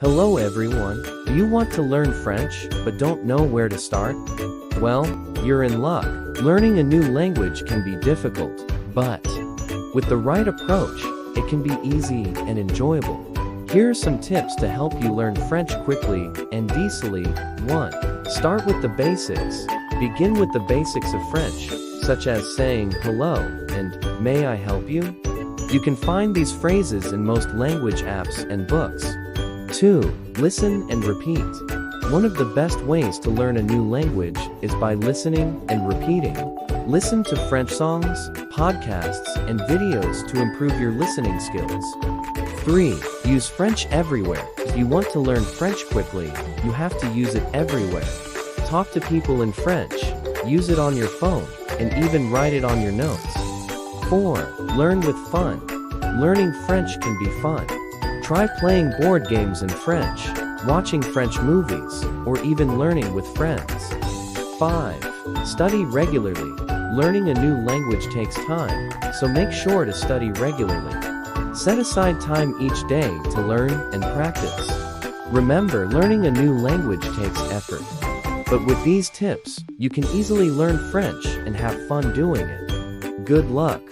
Hello everyone, do you want to learn French, but don't know where to start? Well, you're in luck. Learning a new language can be difficult, but with the right approach, it can be easy and enjoyable. Here are some tips to help you learn French quickly and easily. 1. Start with the basics. Begin with the basics of French, such as saying hello and may I help you? You can find these phrases in most language apps and books. 2. Listen and repeat. One of the best ways to learn a new language is by listening and repeating. Listen to French songs, podcasts, and videos to improve your listening skills. 3. Use French everywhere. If you want to learn French quickly, you have to use it everywhere. Talk to people in French, use it on your phone, and even write it on your notes. 4. Learn with fun. Learning French can be fun. Try playing board games in French, watching French movies, or even learning with friends. 5. Study regularly. Learning a new language takes time, so make sure to study regularly. Set aside time each day to learn and practice. Remember, learning a new language takes effort. But with these tips, you can easily learn French and have fun doing it. Good luck!